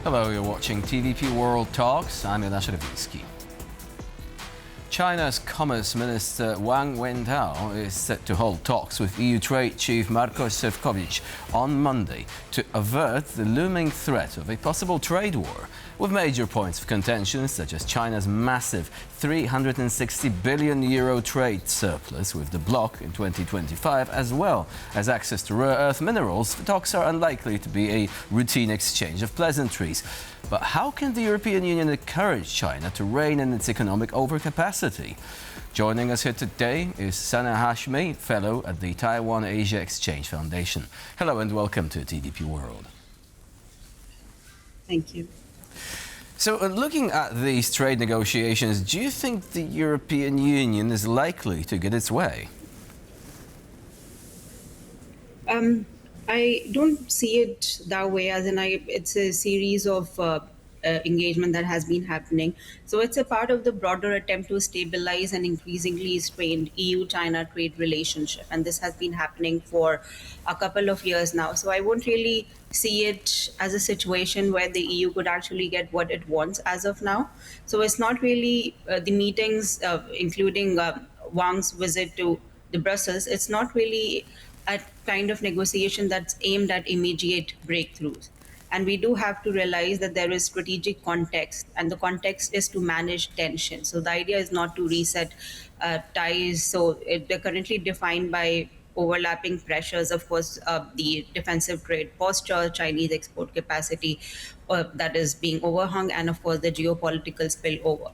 Hello, you're watching TVP World Talks. I'm Jonasz Rybicki. China's Commerce Minister Wang Wentao is set to hold talks with EU Trade Chief Marko Sefcovic on Monday to avert the looming threat of a possible trade war, with major points of contention such as China's massive €360 billion trade surplus with the bloc in 2025, as well as access to rare earth minerals. The talks are unlikely to be a routine exchange of pleasantries. But how can the European Union encourage China to rein in its economic overcapacity? Joining us here today is Sana Hashmi, fellow at the Taiwan Asia Exchange Foundation. Hello and welcome to TVP World. Thank you. So, looking at these trade negotiations, do you think the European Union is likely to get its way? I don't see it that way, as in it's a series of engagement that has been happening. So it's a part of the broader attempt to stabilize an increasingly strained EU-China trade relationship. And this has been happening for a couple of years now. So I won't really see it as a situation where the EU could actually get what it wants as of now. So it's not really the meetings, including Wang's visit to the Brussels, it's not really a kind of negotiation that's aimed at immediate breakthroughs. And we do have to realize that there is strategic context, and the context is to manage tension. So the idea is not to reset ties. So they're currently defined by overlapping pressures, of course, the defensive trade posture, Chinese export capacity that is being overhung, and of course the geopolitical spillover.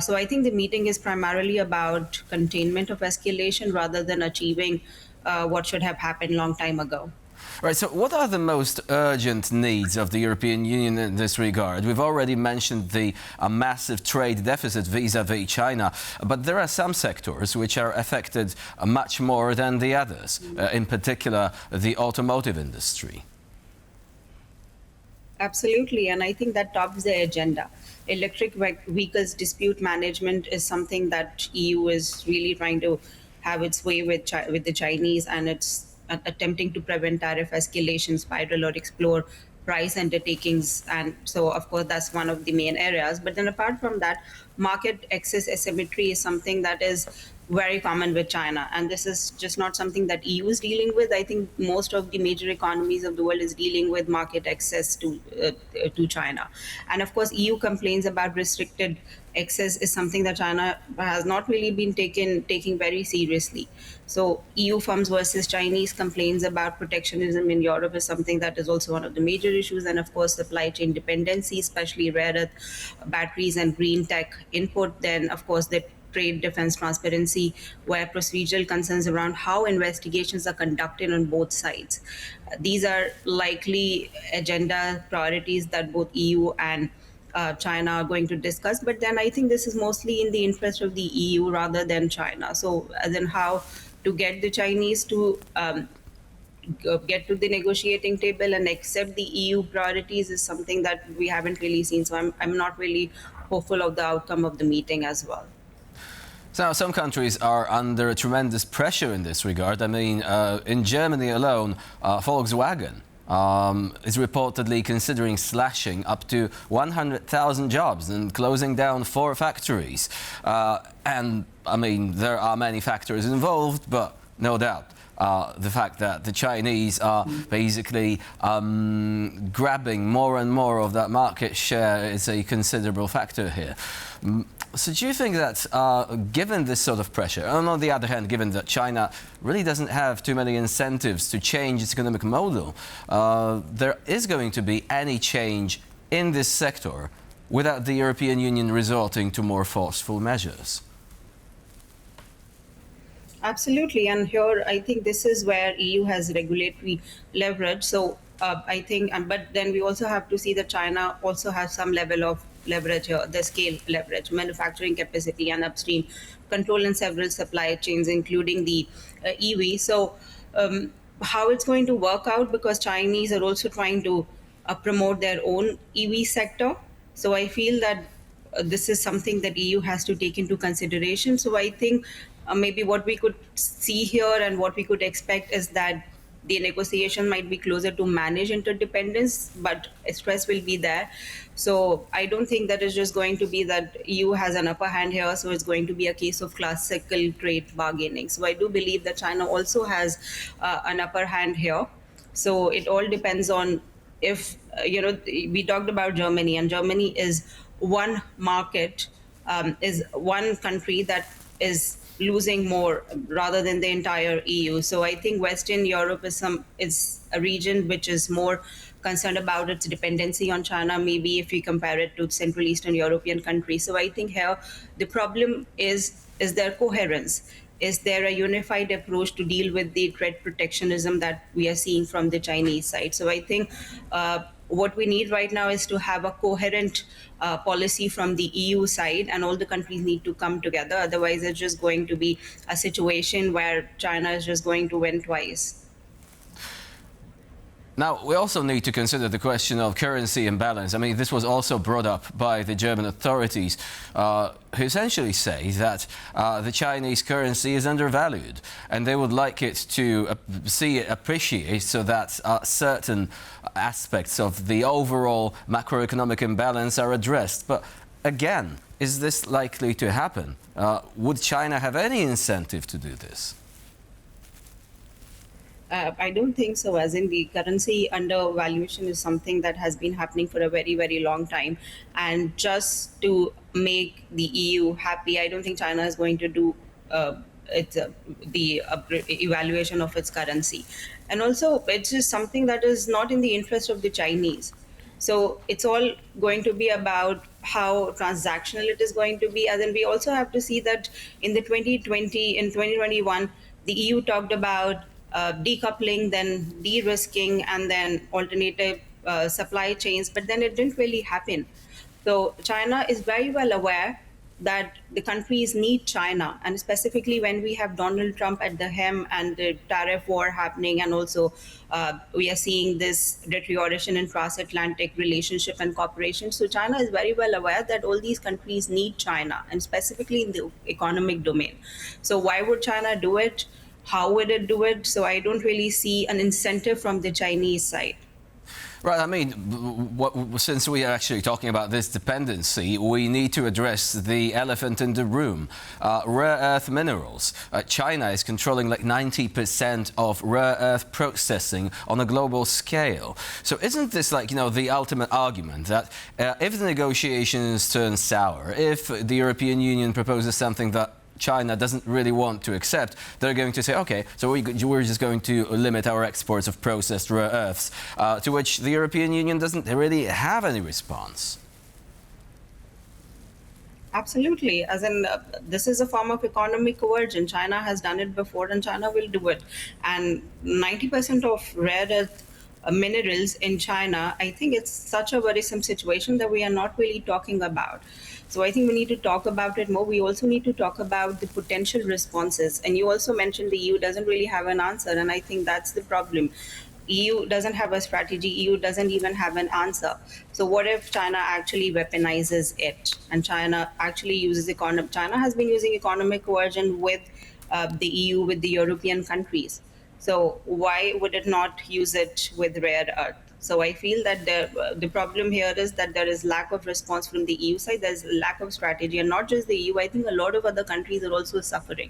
So I think the meeting is primarily about containment of escalation rather than achieving what should have happened a long time ago. Right, so what are the most urgent needs of the European Union in this regard? We've already mentioned the massive trade deficit vis-à-vis China, but there are some sectors which are affected much more than the others, in particular the automotive industry. Absolutely, and I think that tops the agenda. Electric vehicles dispute management is something that EU is really trying to have its way with the Chinese, and it's attempting to prevent tariff escalation spiral or explore price undertakings. And so, of course, that's one of the main areas. But then apart from that, market access asymmetry is something that is very common with China. And this is just not something that EU is dealing with. I think most of the major economies of the world is dealing with market access to China. And of course, EU complains about restricted access is something that China has not really been taking very seriously. So EU firms versus Chinese complaints about protectionism in Europe is something that is also one of the major issues. And of course, supply chain dependency, especially rare earth batteries and green tech input. Then, of course, the trade defense transparency, where procedural concerns around how investigations are conducted on both sides. These are likely agenda priorities that both EU and China are going to discuss. But then I think this is mostly in the interest of the EU rather than China. So as in how to get the Chinese to get to the negotiating table and accept the EU priorities is something that we haven't really seen. So I'm not really hopeful of the outcome of the meeting as well. So some countries are under tremendous pressure in this regard. I mean, in Germany alone, Volkswagen is reportedly considering slashing up to 100,000 jobs and closing down 4 factories. And, I mean, there are many factors involved, but no doubt the fact that the Chinese are basically grabbing more and more of that market share is a considerable factor here. So do you think that given this sort of pressure, and on the other hand, given that China really doesn't have too many incentives to change its economic model, there is going to be any change in this sector without the European Union resorting to more forceful measures? Absolutely, and here I think this is where EU has regulatory leverage. So I think, but then we also have to see that China also has some level of leverage here, the scale leverage, manufacturing capacity and upstream control in several supply chains, including the EV. So how it's going to work out, because Chinese are also trying to promote their own EV sector. So I feel that this is something that EU has to take into consideration. So I think maybe what we could see here and what we could expect is that the negotiation might be closer to manage interdependence, but stress will be there. So I don't think that it's just going to be that EU has an upper hand here, so it's going to be a case of classical trade bargaining. So I do believe that China also has an upper hand here. So it all depends on if, we talked about Germany, and Germany is one market, is one country that is losing more rather than the entire EU. So I think Western Europe is a region which is more concerned about its dependency on China, maybe if we compare it to Central Eastern European countries. So I think here the problem is their coherence. Is there a unified approach to deal with the trade protectionism that we are seeing from the Chinese side? So I think what we need right now is to have a coherent policy from the EU side, and all the countries need to come together. Otherwise, it's just going to be a situation where China is just going to win twice. Now, we also need to consider the question of currency imbalance. I mean, this was also brought up by the German authorities, who essentially say that the Chinese currency is undervalued, and they would like it to see it appreciate so that certain aspects of the overall macroeconomic imbalance are addressed. But again, is this likely to happen? Would China have any incentive to do this? I don't think so, as in the currency undervaluation is something that has been happening for a very, very long time. And just to make the EU happy, I don't think China is going to do the evaluation of its currency. And also, it's just something that is not in the interest of the Chinese. So it's all going to be about how transactional it is going to be. And then we also have to see that in 2021, the EU talked about decoupling, then de-risking, and then alternative supply chains, but then it didn't really happen. So China is very well aware that the countries need China, and specifically when we have Donald Trump at the helm and the tariff war happening, and also we are seeing this deterioration in transatlantic relationship and cooperation. So China is very well aware that all these countries need China, and specifically in the economic domain. So why would China do it? How would it do it? So I don't really see an incentive from the Chinese side. Right, I mean, since we are actually talking about this dependency, we need to address the elephant in the room, rare earth minerals. China is controlling like 90% of rare earth processing on a global scale. So isn't this like, the ultimate argument that if the negotiations turn sour, if the European Union proposes something that China doesn't really want to accept, they're going to say, okay, so we're just going to limit our exports of processed rare earths, to which the European Union doesn't really have any response. Absolutely. As in, this is a form of economic coercion. China has done it before, and China will do it. And 90% of rare earth minerals in China, I think it's such a worrisome situation that we are not really talking about. So I think we need to talk about it more. We also need to talk about the potential responses. And you also mentioned the EU doesn't really have an answer, and I think that's the problem. EU doesn't have a strategy. EU doesn't even have an answer. So what if China actually weaponizes it, and China actually uses China has been using economic coercion with the EU, with the European countries. So why would it not use it with rare earth? So I feel that the problem here is that there is lack of response from the EU side. There's lack of strategy, and not just the EU. I think a lot of other countries are also suffering.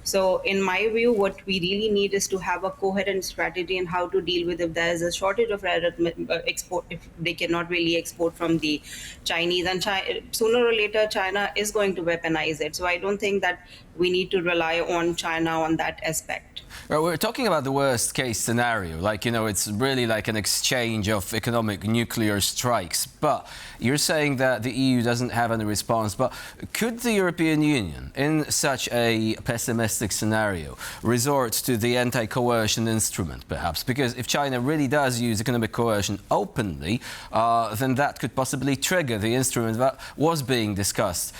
So in my view, what we really need is to have a coherent strategy on how to deal with if there is a shortage of rare earth export, if they cannot really export from the Chinese. And sooner or later, China is going to weaponize it. So I don't think that we need to rely on China on that aspect. Well, we're talking about the worst case scenario, like, it's really like an exchange of economic nuclear strikes. But you're saying that the EU doesn't have any response. But could the European Union, in such a pessimistic scenario, resort to the anti-coercion instrument, perhaps? Because if China really does use economic coercion openly, then that could possibly trigger the instrument that was being discussed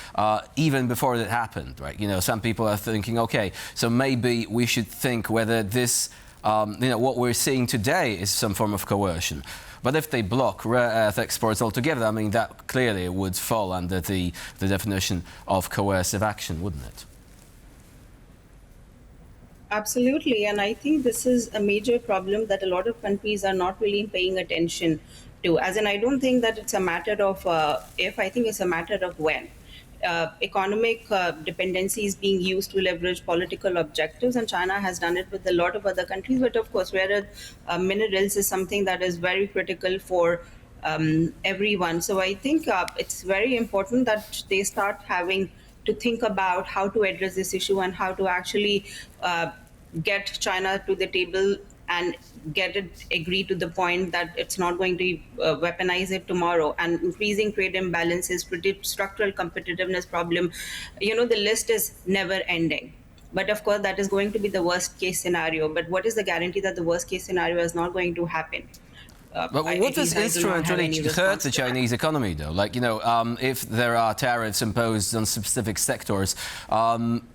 even before it happened, right? Some people are thinking, okay, so maybe we should think whether this, what we're seeing today is some form of coercion. But if they block rare earth exports altogether, I mean, that clearly would fall under the definition of coercive action, wouldn't it? Absolutely, and I think this is a major problem that a lot of countries are not really paying attention to. As in, I don't think that it's a matter of if, I think it's a matter of when. Economic dependency is being used to leverage political objectives, and China has done it with a lot of other countries. But of course, whereas minerals is something that is very critical for everyone. So I think it's very important that they start having to think about how to address this issue and how to actually get China to the table and get it agree to the point that it's not going to weaponize it tomorrow, and increasing trade imbalances, structural competitiveness problem. The list is never ending. But of course, that is going to be the worst case scenario. But what is the guarantee that the worst case scenario is not going to happen? But would this instrument really hurt the Chinese economy, though? Like, if there are tariffs imposed on specific sectors,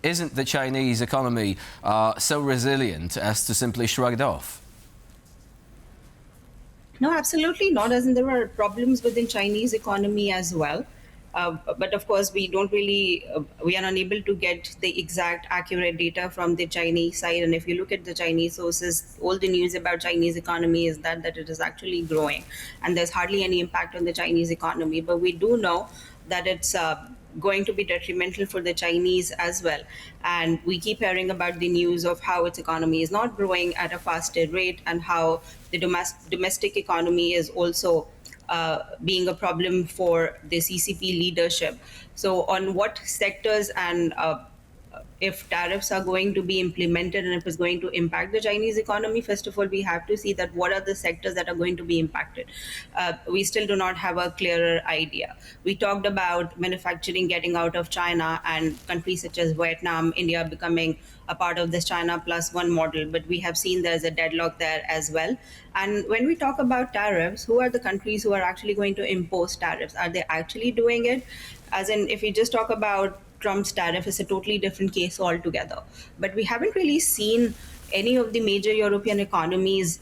isn't the Chinese economy so resilient as to simply shrug it off? No, absolutely not. As in, there are problems within Chinese economy as well. But of course, we are unable to get the exact accurate data from the Chinese side. And if you look at the Chinese sources, all the news about Chinese economy is that it is actually growing, and there's hardly any impact on the Chinese economy. But we do know that it's going to be detrimental for the Chinese as well. And we keep hearing about the news of how its economy is not growing at a faster rate, and how the domestic economy is also being a problem for the CCP leadership. So, on what sectors and if tariffs are going to be implemented and if it's going to impact the Chinese economy, first of all, we have to see that what are the sectors that are going to be impacted. We still do not have a clearer idea. We talked about manufacturing getting out of China and countries such as Vietnam, India becoming a part of this China plus one model, but we have seen there's a deadlock there as well. And when we talk about tariffs, who are the countries who are actually going to impose tariffs? Are they actually doing it? As in, if we just talk about Trump's tariff, is a totally different case altogether. But we haven't really seen any of the major European economies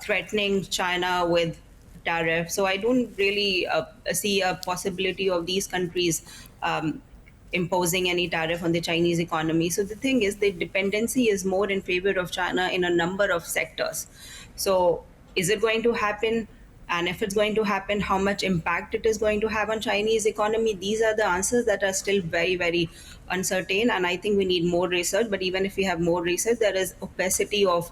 threatening China with tariff. So I don't really see a possibility of these countries imposing any tariff on the Chinese economy. So the thing is, the dependency is more in favor of China in a number of sectors. So is it going to happen? And if it's going to happen, how much impact it is going to have on Chinese economy? These are the answers that are still very, very uncertain. And I think we need more research. But even if we have more research, there is opacity of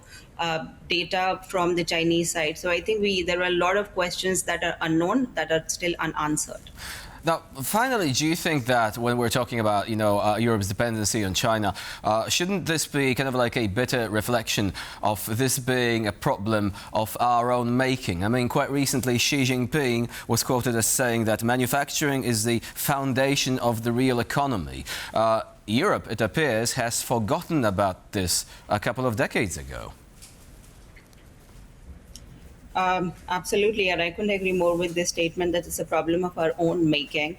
data from the Chinese side. So I think there are a lot of questions that are unknown, that are still unanswered. Now, finally, do you think that when we're talking about, Europe's dependency on China, shouldn't this be kind of like a bitter reflection of this being a problem of our own making? I mean, quite recently, Xi Jinping was quoted as saying that manufacturing is the foundation of the real economy. Europe, it appears, has forgotten about this a couple of decades ago. Absolutely, and I couldn't agree more with this statement that it's a problem of our own making.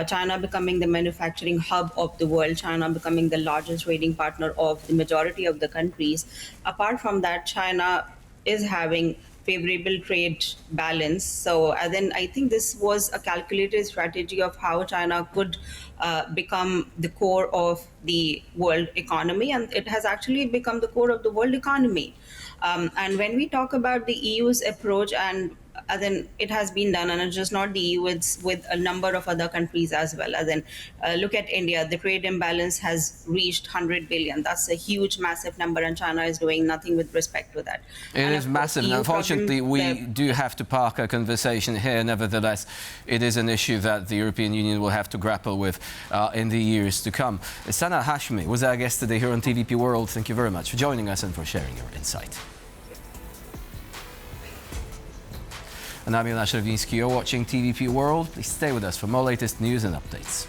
China becoming the manufacturing hub of the world, China becoming the largest trading partner of the majority of the countries. Apart from that, China is having favorable trade balance. So then I think this was a calculated strategy of how China could become the core of the world economy, and it has actually become the core of the world economy. And when we talk about the EU's approach, and then it has been done, and it's just not the EU, it's with a number of other countries as well. And then look at India, the trade imbalance has reached 100 billion. That's a huge, massive number, and China is doing nothing with respect to that. It is massive, and unfortunately, we do have to park our conversation here. Nevertheless, it is an issue that the European Union will have to grapple with in the years to come. Sana Hashmi was our guest today here on TVP World. Thank you very much for joining us and for sharing your insight. And I'm Jonasz Rewiński. You're watching TVP World. Please stay with us for more latest news and updates.